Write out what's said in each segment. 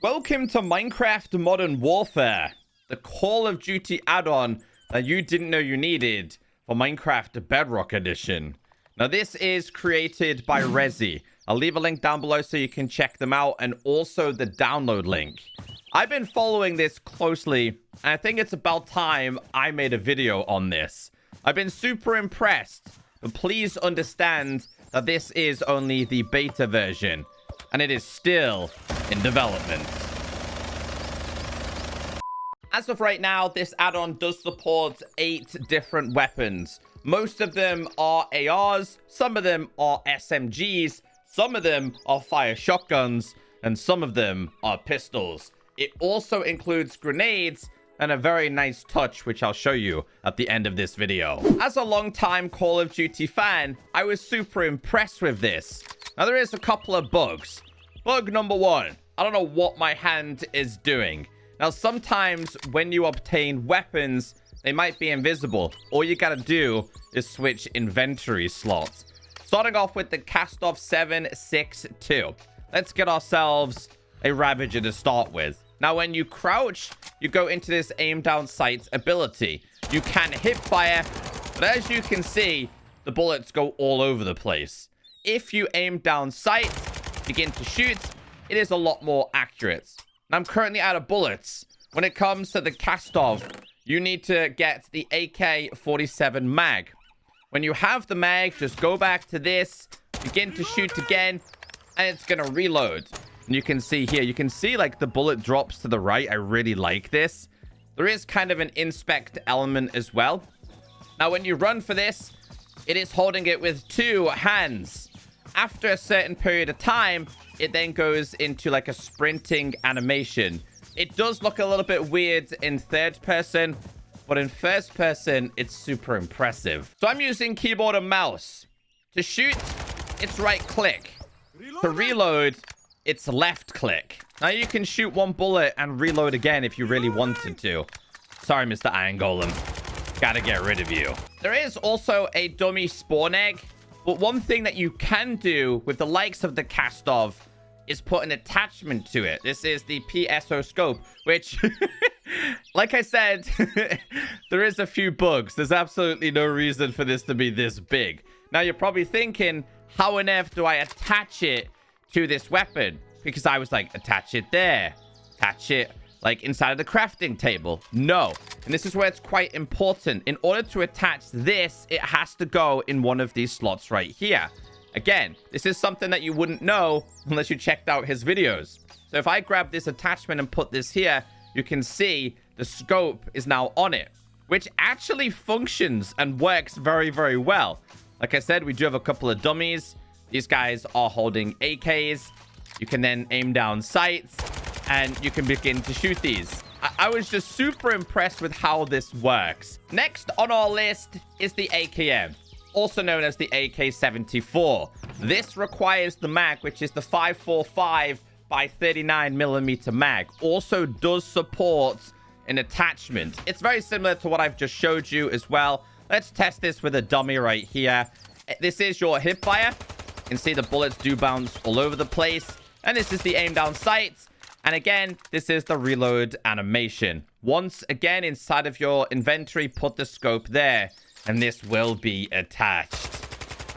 Welcome to Minecraft Modern Warfare, the Call of Duty add-on that you didn't know you needed for Minecraft Bedrock Edition. Now, this is created by Resi. I'll leave a link down below so you can check them out, and also the download link. I've been following this closely, and I think it's about time I made a video on this. I've been super impressed, but please understand that this is only the beta version, and it is still in development. As of right now, this add-on does support 8 different weapons. Most of them are ARs, some of them are SMGs, some of them are fire shotguns, and some of them are pistols. It also includes grenades and a very nice touch, which I'll show you at the end of this video. As a long-time Call of Duty fan, I was super impressed with this. Now, there is a couple of bugs. Bug number 1, I don't know what my hand is doing. Now, sometimes when you obtain weapons, they might be invisible. All you gotta do is switch inventory slots. Starting off with the Kastov 762. Let's get ourselves a Ravager to start with. Now, when you crouch, you go into this aim down sights ability. You can hip fire, but as you can see, the bullets go all over the place. If you aim down sights, begin to shoot, it is a lot more accurate. Now, I'm currently out of bullets. When it comes to the Kastov, you need to get the AK-47 mag. When you have the mag, just go back to this, begin to shoot again, and it's gonna reload. And you can see here, you can see like the bullet drops to the right. I really like this. There is kind of an inspect element as well. Now, when you run for this, it is holding it with 2 hands. After a certain period of time, it then goes into like a sprinting animation. It does look a little bit weird in third person, but in first person, it's super impressive. So I'm using keyboard and mouse. To shoot, it's right click. To reload, it's left click. Now, you can shoot 1 bullet and reload again if you really wanted to. Sorry, Mr. Iron Golem. Gotta get rid of you. There is also a dummy spawn egg. But one thing that you can do with the likes of the Kastov is put an attachment to it. This is the PSO scope, which, like I said, there is a few bugs. There's absolutely no reason for this to be this big. Now, you're probably thinking, how on earth do I attach it to this weapon? Because I was like, attach it there. Attach it like inside of the crafting table. No. And this is where it's quite important. In order to attach this, it has to go in one of these slots right here. Again, this is something that you wouldn't know unless you checked out his videos. So if I grab this attachment and put this here, you can see the scope is now on it, which actually functions and works very, very well. Like I said, we do have a couple of dummies. These guys are holding AKs. You can then aim down sights, and you can begin to shoot these. I was just super impressed with how this works. Next on our list is the AKM, also known as the AK-74. This requires the mag, which is the 545 by 39mm mag. Also does support an attachment. It's very similar to what I've just showed you as well. Let's test this with a dummy right here. This is your hip fire. You can see the bullets do bounce all over the place. And this is the aim down sights. And again, this is the reload animation. Once again, inside of your inventory, put the scope there, and this will be attached.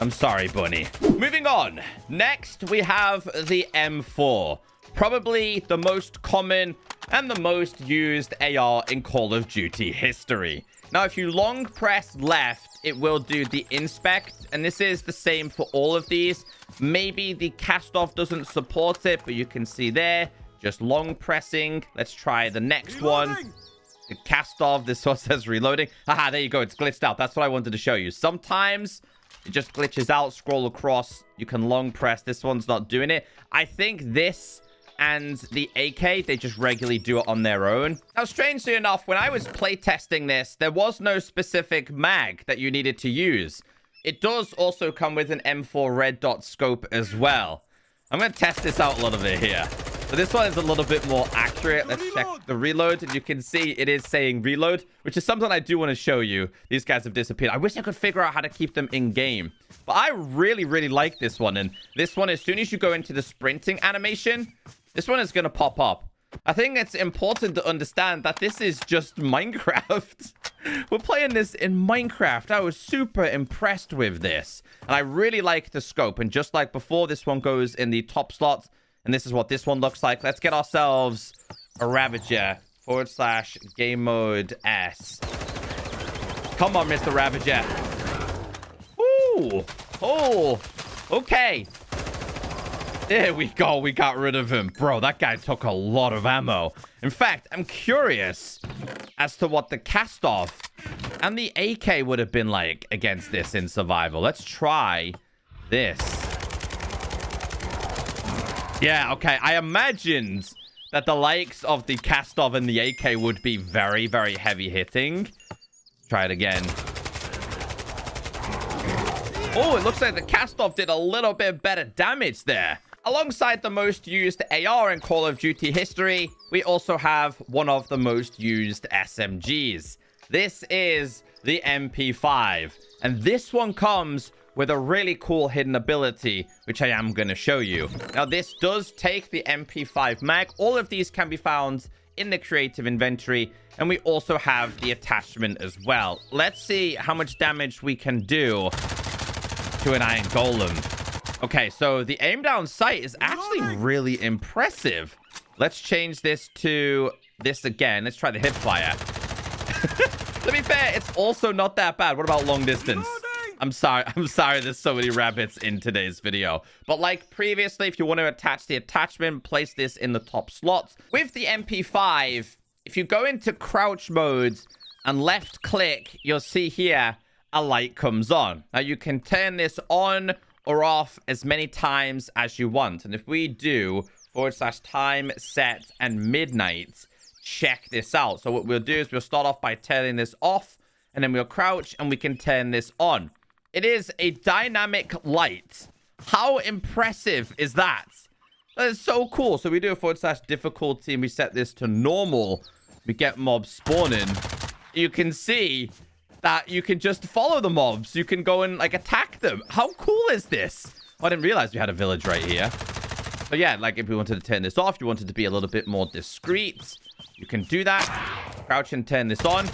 I'm sorry, bunny. Moving on. Next, we have the M4. Probably the most common and the most used AR in Call of Duty history. Now, if you long press left, it will do the inspect, and this is the same for all of these. Maybe the Kastov doesn't support it, but you can see there, just long pressing. Let's try the next one. The Kastov, this one says reloading. Haha, there you go. It's glitched out. That's what I wanted to show you. Sometimes it just glitches out. Scroll across. You can long press. This one's not doing it. I think this and the AK, they just regularly do it on their own. Now, strangely enough, when I was playtesting this, there was no specific mag that you needed to use. It does also come with an M4 red dot scope as well. I'm going to test this out a little bit here. So this one is a little bit more accurate. Let's check the reload, and you can see it is saying reload, which is something I do want to show you. These guys have disappeared. I wish I could figure out how to keep them in game, but I really, really like this one. And this one, as soon as you go into the sprinting animation, this one is going to pop up. I think it's important to understand that this is just Minecraft. We're playing this in Minecraft. I was super impressed with this. And I really like the scope. And just like before, this one goes in the top slot. And this is what this one looks like. Let's get ourselves a Ravager / game mode S. Come on, Mr. Ravager. Ooh. Oh. Okay. There we go. We got rid of him. Bro, that guy took a lot of ammo. In fact, I'm curious as to what the Kastov and the AK would have been like against this in survival. Let's try this. Yeah, okay. I imagined that the likes of the Kastov and the AK would be very, very heavy hitting. Try it again. Oh, it looks like the Kastov did a little bit better damage there. Alongside the most used AR in Call of Duty history, we also have one of the most used SMGs. This is the MP5. And this one comes with a really cool hidden ability, which I am going to show you. Now, this does take the MP5 mag. All of these can be found in the creative inventory. And we also have the attachment as well. Let's see how much damage we can do to an Iron Golem. Okay, so the aim down sight is actually really impressive. Let's change this to this again. Let's try the hip fire. To be fair, it's also not that bad. What about long distance? I'm sorry there's so many rabbits in today's video. But like previously, if you want to attach the attachment, place this in the top slot. With the MP5, if you go into crouch mode and left click, you'll see here a light comes on. Now you can turn this on or off as many times as you want. And if we do / time set and midnight, check this out. So what we'll do is we'll start off by turning this off, and then we'll crouch and we can turn this on. It is a dynamic light. How impressive is that? That is so cool. So we do a / difficulty and we set this to normal. We get mobs spawning. You can see that you can just follow the mobs. You can go and like attack them. How cool is this? Oh, I didn't realize we had a village right here. But yeah, like if we wanted to turn this off, you wanted to be a little bit more discreet, you can do that. Crouch and turn this on.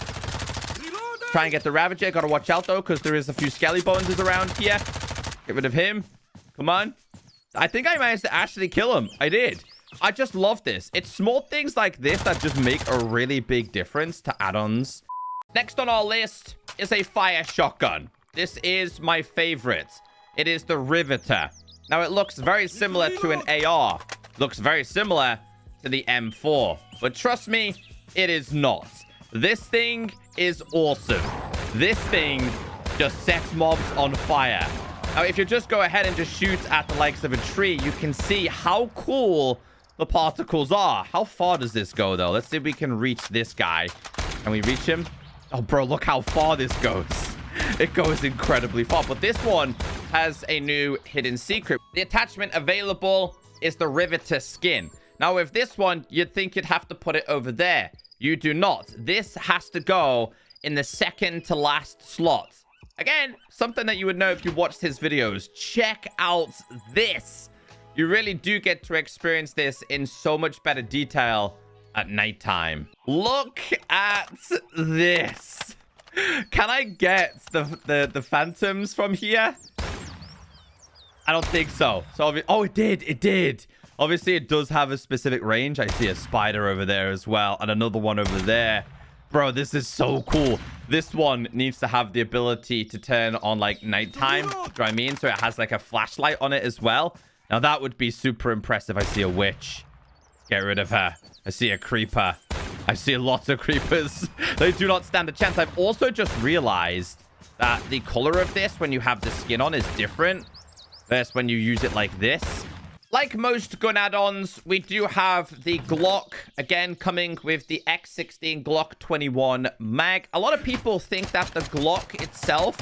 Try and get the Ravager. Gotta watch out though, because there is a few skelly bones around here. Get rid of him. Come on. I think I managed to actually kill him. I did. I just love this. It's small things like this that just make a really big difference to add-ons. Next on our list is a fire shotgun. This is my favorite. It is the Riveter. Now, it looks very similar to an AR. Looks very similar to the M4. But trust me, it is not. This thing is awesome. This thing just sets mobs on fire. Now, if you just go ahead and just shoot at the likes of a tree, you can see how cool the particles are. How far does this go, though? Let's see if we can reach this guy. Can we reach him? Oh, bro, look how far this goes. It goes incredibly far. But this one has a new hidden secret. The attachment available is the Riveter skin. Now, with this one, you'd think you'd have to put it over there. You do not. This has to go in the second to last slot. Again, something that you would know if you watched his videos. Check out this. You really do get to experience this in so much better detail at nighttime. Look at this. Can I get the phantoms from here? I don't think so. So, oh, it did. It did. Obviously, it does have a specific range. I see a spider over there as well, and another one over there. Bro, this is so cool. This one needs to have the ability to turn on like nighttime. Do you know what I mean? So it has like a flashlight on it as well. Now, that would be super impressive. I see a witch. Let's get rid of her. I see a creeper. I see lots of creepers. They do not stand a chance. I've also just realized that the color of this when you have the skin on is different versus when you use it like this. Like most gun add-ons, we do have the Glock, again, coming with the X16 Glock 21 mag. A lot of people think that the Glock itself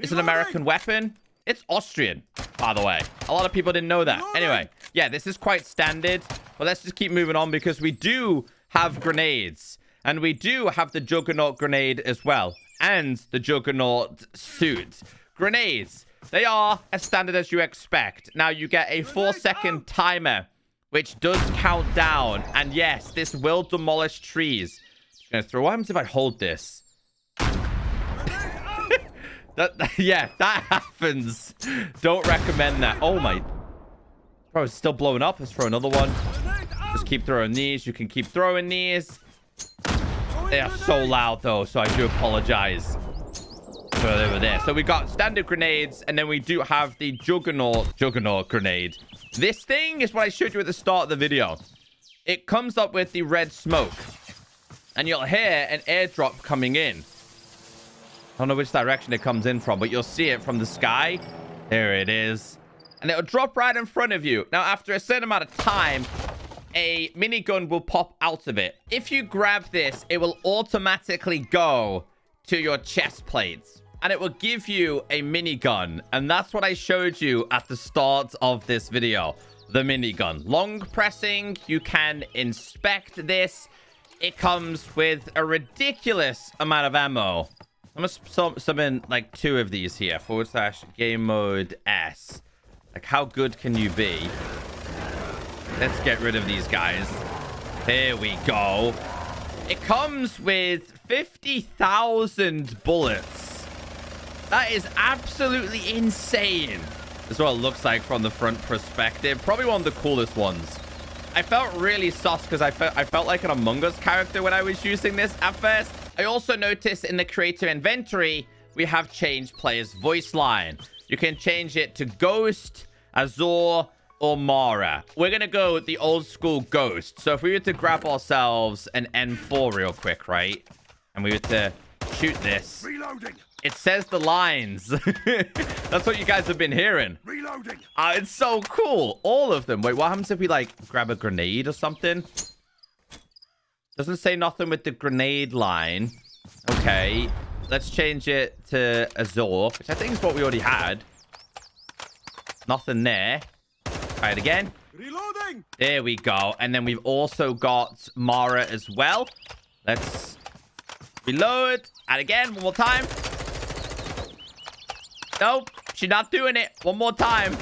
is an American weapon. It's Austrian, by the way. A lot of people didn't know that. Anyway, yeah, this is quite standard. But let's just keep moving on because we do have grenades. And we do have the Juggernaut grenade as well. And the Juggernaut suit. Grenades. They are as standard as you expect. Now, you get a 4-second timer which does count down. And yes, this will demolish trees. Just gonna throw. What happens if I hold this? Yeah, that happens. Don't recommend that. Oh my. Bro, it's still blowing up. Let's throw another one. Just keep throwing these. You can keep throwing these. They are so loud, though, so I do apologize. So they were there. So we got standard grenades, and then we do have the Juggernaut grenade. This thing is what I showed you at the start of the video. It comes up with the red smoke, and you'll hear an airdrop coming in. I don't know which direction it comes in from, but you'll see it from the sky. There it is. And it'll drop right in front of you. Now, after a certain amount of time, a minigun will pop out of it. If you grab this, it will automatically go to your chest plates. And it will give you a minigun. And that's what I showed you at the start of this video. The minigun. Long pressing, you can inspect this. It comes with a ridiculous amount of ammo. I'm going to summon like 2 of these here. / game mode S. Like, how good can you be? Let's get rid of these guys. Here we go. It comes with 50,000 bullets. That is absolutely insane. This is what it looks like from the front perspective. Probably one of the coolest ones. I felt really sus because I felt like an Among Us character when I was using this at first. I also noticed in the creator inventory, we have changed player's voice line. You can change it to Ghost, Azor, or Mara. We're going to go with the old school Ghost. So if we were to grab ourselves an M4 real quick, right? And we were to shoot this. Reloading. It says the lines. That's what you guys have been hearing. Reloading. It's so cool. All of them. Wait, what happens if we like grab a grenade or something? Doesn't say nothing with the grenade line. Okay. Let's change it to Azor, which I think is what we already had. Nothing there. Try it again. Reloading. There we go. And then we've also got Mara as well. Let's reload. And again, one more time. Nope, she's not doing it. One more time.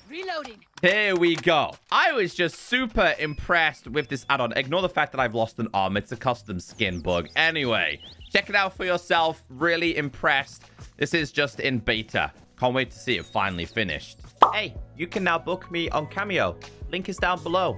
Reloading. Here we go. I was just super impressed with this add-on. Ignore the fact that I've lost an arm. It's a custom skin bug. Anyway, check it out for yourself. Really impressed. This is just in beta. Can't wait to see it finally finished. Hey, you can now book me on Cameo. Link is down below.